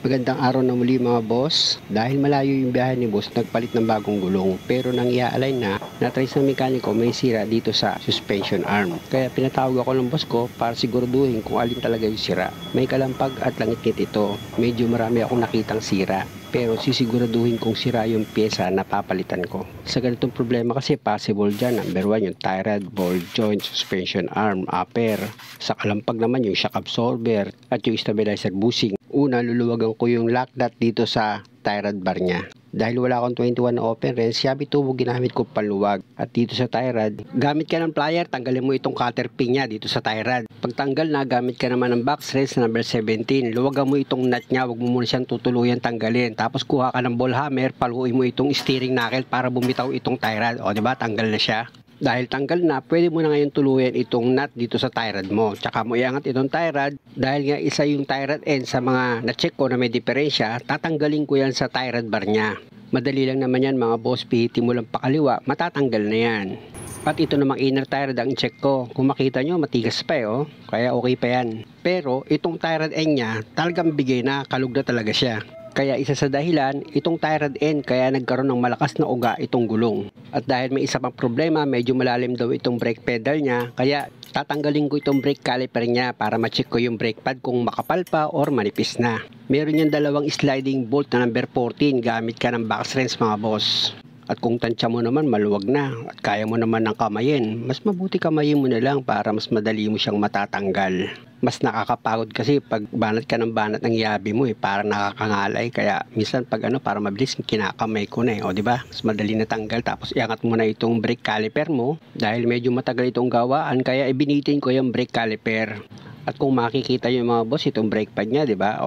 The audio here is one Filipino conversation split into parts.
Magandang araw na muli mga boss. Dahil malayo yung biyahe ni boss, nagpalit ng bagong gulong. Pero nang i-align na, na-trace ng mekaniko may sira dito sa suspension arm. Kaya pinatawag ako ng boss ko para siguraduhin kung alin talaga yung sira. May kalampag at langit-ngit ito. Medyo marami akong nakitang sira. Pero sisiguraduhin kong sira yung pyesa na papalitan ko. Sa ganitong problema kasi possible dyan. Number 1 yung tie rod, ball joint, suspension arm, upper. Sa kalampag naman yung shock absorber at yung stabilizer bushing. Una, luluwagan ko yung lock nut dito sa tie rod bar niya. Dahil wala akong 21 na open wrench, Yabi tubo ginamit ko paluwag. At dito sa tie rod, gamit ka ng plier, tanggalin mo itong cutter pin niya dito sa tie rod. Pag tanggal na, gamit ka naman ng box wrench number 17. Luwagan mo itong nut niya, wag mo muna siyang tutuluyan tanggalin. Tapos kuha ka ng ball hammer, paluin mo itong steering knuckle para bumitaw itong tie rod. O diba, tanggal na siya. Dahil tanggal na, pwede mo na ngayon tuluyan itong nut dito sa tie rod mo. Tsaka mo iangat itong tie rod. Dahil nga isa yung tie rod end sa mga na-check ko na may diferensya, tatanggalin ko yan sa tie rod bar niya. Madali lang naman yan mga boss, pihitin mo lang pakaliwa, matatanggal na yan. At ito namang inner tie rod ang check ko. Kung makita nyo, matigas pa kaya okay pa yan. Pero itong tie rod end niya, talagang bigay na, kalug na talaga siya. Kaya isa sa dahilan, itong tie rod end kaya nagkaroon ng malakas na uga itong gulong. At dahil may isa pang problema, medyo malalim daw itong brake pedal niya, kaya tatanggalin ko itong brake caliper niya para ma-check ko yung brake pad kung makapal pa or manipis na. Meron yung dalawang sliding bolt na number 14, gamit ka ng box wrench mga boss. At kung tansya mo naman maluwag na at kaya mo naman ng kamayin, mas mabuti kamayin mo na lang para mas madali mo siyang matatanggal. Mas nakakapagod kasi pag banat ka ng banat ng yabi mo parang nakakangalay, kaya minsan pag para mabilis kinakamay ko na o di ba? Mas madali na tanggal, tapos iangat mo na itong brake caliper mo dahil medyo matagal itong gawaan, kaya ibinitin ko yung brake caliper. At kung makikita nyo mga boss, itong brake pad niya, di ba?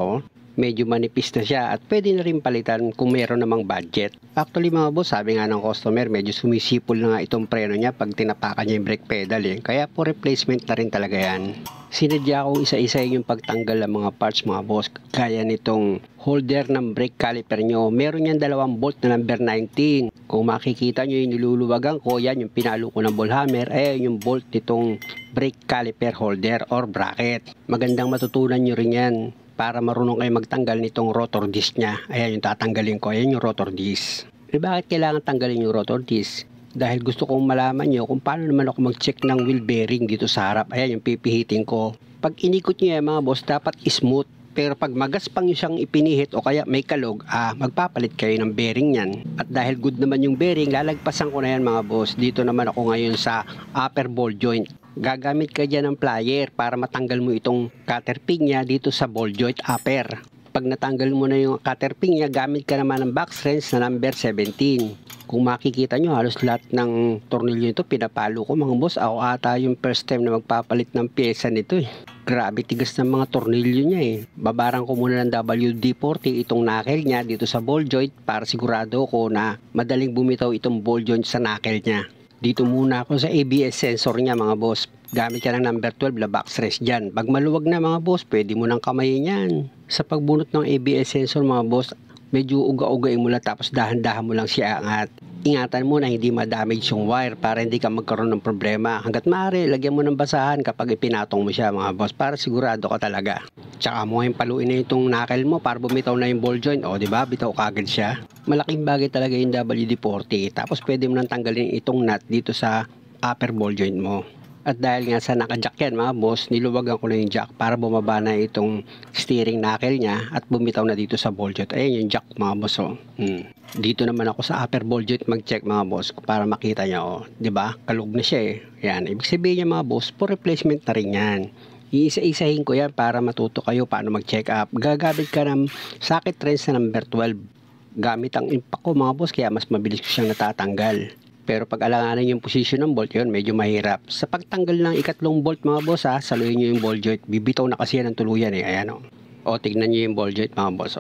Medyo manipis na siya at pwede na rin palitan kung meron namang budget. Actually mga boss, sabi nga ng customer, medyo sumisipol na nga itong preno niya pag tinapakan niya yung brake pedal kaya po replacement na rin talaga yan. Sinadya kong isa-isa yung pagtanggal ng mga parts mga boss, gaya nitong holder ng brake caliper nyo. Meron yan dalawang bolt na number 19. Kung makikita nyo yung niluluwagan ko, yan yung pinalo ko ng ball hammer, yung bolt nitong brake caliper holder or bracket. Magandang matutunan nyo rin yan para marunong kayo magtanggal nitong rotor disc niya. Ayan yung tatanggalin ko, ayan yung rotor disc. Bakit kailangan tanggalin yung rotor disc? Dahil gusto kong malaman nyo kung paano naman ako mag-check ng wheel bearing dito sa harap. Ayan yung pipihitin ko. Pag inikot nyo mga boss, dapat smooth. Pero pag magaspang nyo siyang ipinihit o kaya may kalog, magpapalit kayo ng bearing yan. At dahil good naman yung bearing, lalagpasan ko na yan mga boss. Dito naman ako ngayon sa upper ball joint. Gagamit ka dyan ng plier para matanggal mo itong cutter pin niya dito sa ball joint upper. Pag natanggal mo na yung cutter pin niya, gamit ka naman ng box wrench na number 17. Kung makikita nyo, halos lahat ng tornilyo nito pinapalo ko mga boss. Ako ata yung first time na magpapalit ng pyesa nito Grabe tigas ng mga tornilyo niya Babaran ko muna ng WD-40 itong knuckle niya dito sa ball joint para sigurado ko na madaling bumitaw itong ball joint sa knuckle niya. Dito muna ako sa ABS sensor niya mga boss. Gamit ka ng number 12 na box wrench dyan. Pag maluwag na mga boss, pwede mo nang kamayin yan. Sa pagbunot ng ABS sensor mga boss, medyo uga-ugain mo lang tapos dahan-dahan mo lang siya angat. Ingatan mo na hindi ma-damage yung wire para hindi ka magkaroon ng problema. Hanggat maaari, lagyan mo ng basahan kapag ipinatong mo siya mga boss para sigurado ka talaga. Tsaka mo ngayon paluin na itong knuckle mo para bumitaw na yung ball joint. Diba? Bitaw kagad siya. Malaking bagay talaga yung WD-40. Tapos pwede mo nang tanggalin itong nut dito sa upper ball joint mo. At dahil nga sa naka-jack yan mga boss, niluwagan ko na yung jack para bumaba na itong steering knuckle niya at bumitaw na dito sa ball joint. Ayan yung jack mga boss Dito naman ako sa upper ball joint mag-check mga boss para makita nyo diba? Kalug na siya Yan, ibig sabihin niya mga boss, for replacement na rin yan. Iisa-isahin ko yan para matuto kayo paano mag-check up. Gagamit ka ng socket wrench na number 12. Gamit ang impact ko mga boss, kaya mas mabilis ko siyang natatanggal. Pero pag alanganin yung position ng bolt, yun medyo mahirap. Sa pagtanggal ng ikatlong bolt mga boss saluhin nyo yung ball joint. Bibitaw na kasi yan ng tuluyan ayan tignan nyo yung ball joint mga boss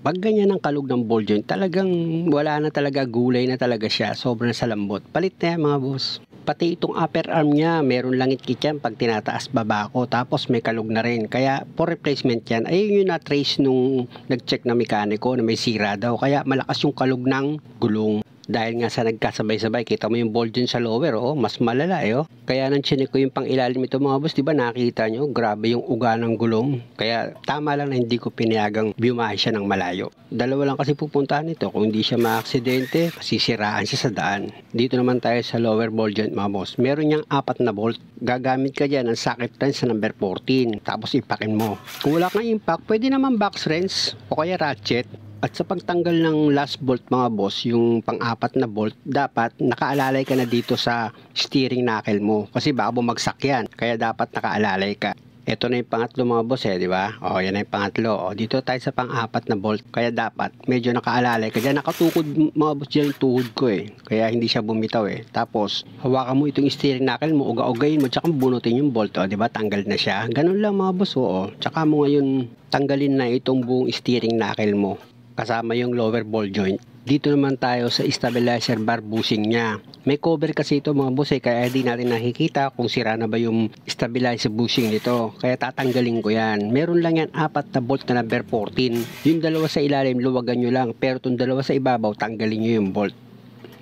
Pag ganyan ang kalug ng ball joint, talagang wala na talaga, gulay na talaga siya. Sobrang sa lambot. Palit na yan mga boss. Pati itong upper arm niya, meron langit-ngit yan pag tinataas baba ko. Tapos may kalug na rin. Kaya for replacement yan, ayun yung na-trace nung nag-check na mekaniko na may sira daw. Kaya malakas yung kalug ng gulong. Dahil nga sa nagkasabay-sabay, kita mo yung bolt dyan sa lower, oh, mas malala eh, oh. Kaya nang chinik ko yung pang ilalim ito mga boss, di ba nakita nyo, grabe yung uga ng gulong. Kaya tama lang na hindi ko pinayagang biumahe siya ng malayo. Dalawa lang kasi pupuntahan nito, kung hindi siya maaksidente, sisiraan siya sa daan. Dito naman tayo sa lower ball joint mga boss. Meron niyang 4 na bolt. Gagamit ka dyan ng socket wrench sa number 14, tapos ipakin mo. Kung wala kang impact, pwede naman box wrench o kaya ratchet. At sa pagtanggal ng last bolt mga boss, yung pang-4 na bolt, dapat nakaalalay ka na dito sa steering knuckle mo. Kasi baka bumagsak yan, kaya dapat nakaalalay ka. Ito na yung pangatlo mga boss eh, di ba? O, yan na yung pangatlo. O, dito tayo sa pang-4 na bolt, kaya dapat medyo nakaalalay ka. Diyan nakatukod mga boss dyan yung tuhod ko eh. Kaya hindi siya bumitaw eh. Tapos, hawakan mo itong steering knuckle mo, uga-ugayin mo, tsaka bunutin yung bolt. O, di ba? Tanggal na siya. Ganun lang mga boss o. Tsaka mo ngayon tanggalin na itong buong steering knuckle mo, kasama yung lower ball joint. Dito naman tayo sa stabilizer bar bushing niya. May cover kasi ito mga boss eh, kaya hindi natin nakikita kung sira na ba yung stabilizer bushing nito. Kaya tatanggalin ko yan. Meron lang yan 4 na bolt na number 14. Yung dalawa sa ilalim, luwagan nyo lang. Pero itong dalawa sa ibabaw, tanggalin nyo yung bolt.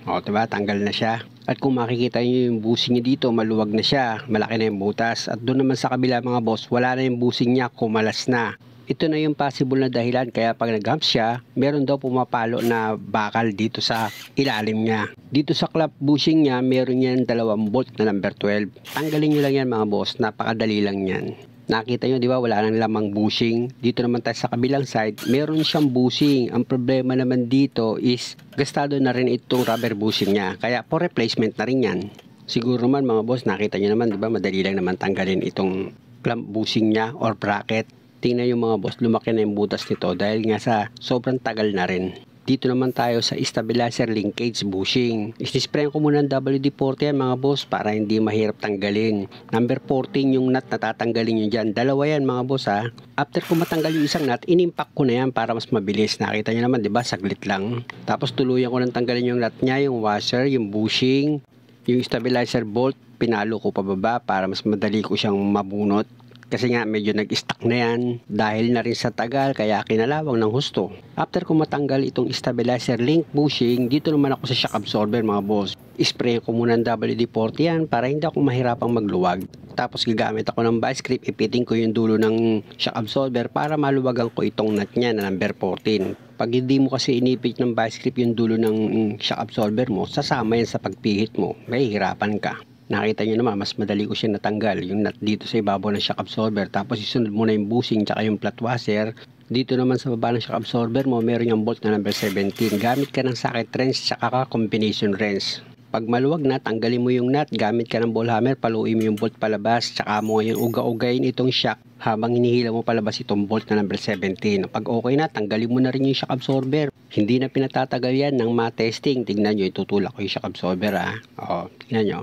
O, diba? Tanggal na siya. At kung makikita nyo yung bushing niya dito, maluwag na siya. Malaki na yung butas. At doon naman sa kabila mga boss, wala na yung bushing niya, kumalas na. Ito na yung possible na dahilan kaya pag nag-hump siya, meron daw pumapalo na bakal dito sa ilalim niya. Dito sa club bushing niya, meron yan 2 bolt na number 12. Tanggalin nyo lang yan mga boss, napakadali lang yan. Nakita nyo, di ba, wala nang lamang bushing. Dito naman tayo sa kabilang side, meron siyang bushing. Ang problema naman dito is gastado na rin itong rubber bushing niya. Kaya for replacement na rin yan. Siguro naman mga boss, nakita nyo naman, di ba, madali lang naman tanggalin itong clamp bushing niya or bracket. Tingnan yung mga boss, lumaki na yung butas nito dahil nga sa sobrang tagal na rin. Dito naman tayo sa stabilizer linkage bushing. Isisprayan ko muna ng WD-40 yan mga boss para hindi mahirap tanggalin. Number 14 yung nut na tatanggalin nyo dyan. Dalawa yan mga boss ha. After ko matanggal yung isang nut, inimpact ko na yan para mas mabilis. Nakita nyo naman diba, saglit lang. Tapos tuluyan ko nang tanggalin yung nut niya, yung washer, yung bushing, yung stabilizer bolt. Pinalo ko pababa para mas madali ko siyang mabunot. Kasi nga medyo nag-stuck na yan dahil na rin sa tagal kaya kinalawang ng husto. After ko matanggal itong stabilizer link bushing, dito naman ako sa shock absorber mga boss. Spray ko muna ng WD-40 yan para hindi ako mahirapang magluwag. Tapos gagamit ako ng vice grip, ipiting ko yung dulo ng shock absorber para maluwagan ko itong nut niya na number 14. Pag hindi mo kasi inipit ng vice grip yung dulo ng shock absorber mo, sasama yan sa pagpihit mo, may hirapan ka. Nakita nyo naman, mas madali ko siya natanggal yung nut dito sa ibabaw ng shock absorber. Tapos isunod mo na yung bushing tsaka yung flat washer. Dito naman sa baba ng shock absorber mo, meron yung bolt na number 17. Gamit ka ng socket wrench tsaka ka combination wrench. Pag maluwag na, tanggalin mo yung nut, gamit ka ng ball hammer, paluin mo yung bolt palabas, tsaka mo ngayon uga-ugayin itong shock habang hinihila mo palabas itong bolt na number 17. Pag okay na, tanggalin mo na rin yung shock absorber. Hindi na pinatatagal yan ng ma-testing. Tignan nyo, itutulak ko yung shock absorber ha. O, tignan nyo.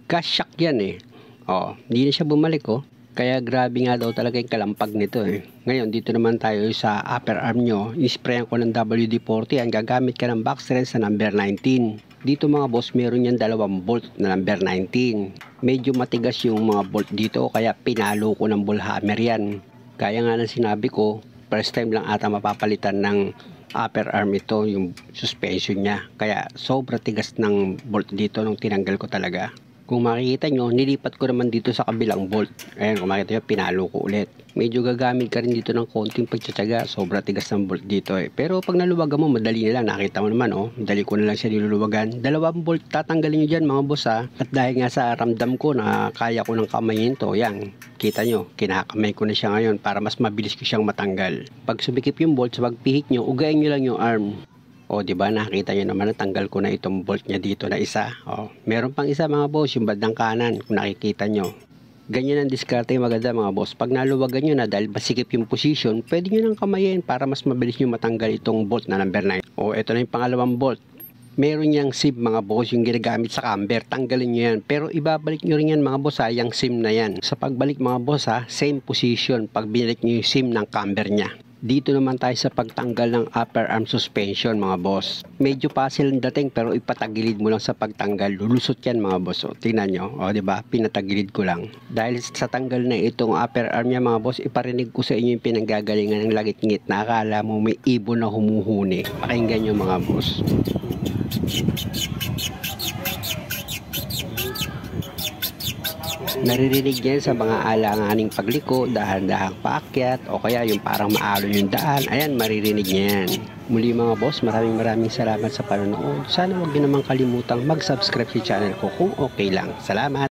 Gas shock yan eh. O, hindi na siya bumalik oh. Kaya grabe nga daw talaga yung kalampag nito eh. Ngayon, dito naman tayo sa upper arm nyo. Isprayan ko ng WD-40 yan. Gagamit ka ng box wrench sa number 19. Dito mga boss, meron yan 2 bolt na number 19. Medyo matigas yung mga bolt dito kaya pinalo ko ng ball hammer yan. Kaya nga nang sinabi ko, first time lang ata mapapalitan ng upper arm ito, yung suspension niya. Kaya sobra tigas ng bolt dito nung tinanggal ko talaga. Kung makikita nyo, nilipat ko naman dito sa kabilang bolt. Ayan, kung makikita nyo, pinalo ko ulit. Medyo gagamit ka rin dito ng konting pagtsatsaga. Sobra tigas ng bolt dito eh. Pero pag naluwagan mo, madali na lang. Nakita mo naman oh. Madali ko na lang siya niluluwagan. 2 bolt tatanggalin nyo dyan mga boss ha. At dahil nga sa ramdam ko na kaya ko ng kamayin to, yan. Kita nyo, kinakamay ko na siya ngayon para mas mabilis ko siyang matanggal. Pag sumikip yung bolt, sa pagpihit nyo, ugayin nyo lang yung arm. O, di ba nakita niyo naman, natanggal ko na itong bolt niya dito na isa. O, meron pang isa mga boss, yung bandang kanan, kung nakikita nyo. Ganyan ang diskarte maganda mga boss. Pag naluwagan nyo na dahil masikip yung position, pwede nyo nang kamayin para mas mabilis nyo matanggal itong bolt na number 9. O, ito na yung pangalawang bolt. Meron niyang SIM mga boss, yung ginagamit sa camber. Tanggalin nyo yan. Pero ibabalik nyo rin yan mga boss ha, yung SIM na yan. Sa pagbalik mga boss ha, same position pag binalik nyo yung SIM ng camber niya. Dito naman tayo sa pagtanggal ng upper arm suspension mga boss. Medyo puzzle ang dating pero ipatagilid mo lang sa pagtanggal. Lulusot yan mga boss. O, tingnan nyo. O, diba? Pinatagilid ko lang. Dahil sa tanggal na itong upper arm niya mga boss, iparinig ko sa inyo yung pinanggagalingan ng lagit-ngit na akala mo may ibon na humuhuni. Pakinggan nyo mga boss. Naririnig yan sa mga alanganing pagliko, dahan-dahang paakyat, o kaya yung parang maalon yung daan. Ayan, maririnig niya yan. Muli mga boss, maraming salamat sa panonood. Sana huwag niyo naman kalimutang mag-subscribe sa channel ko kung okay lang. Salamat!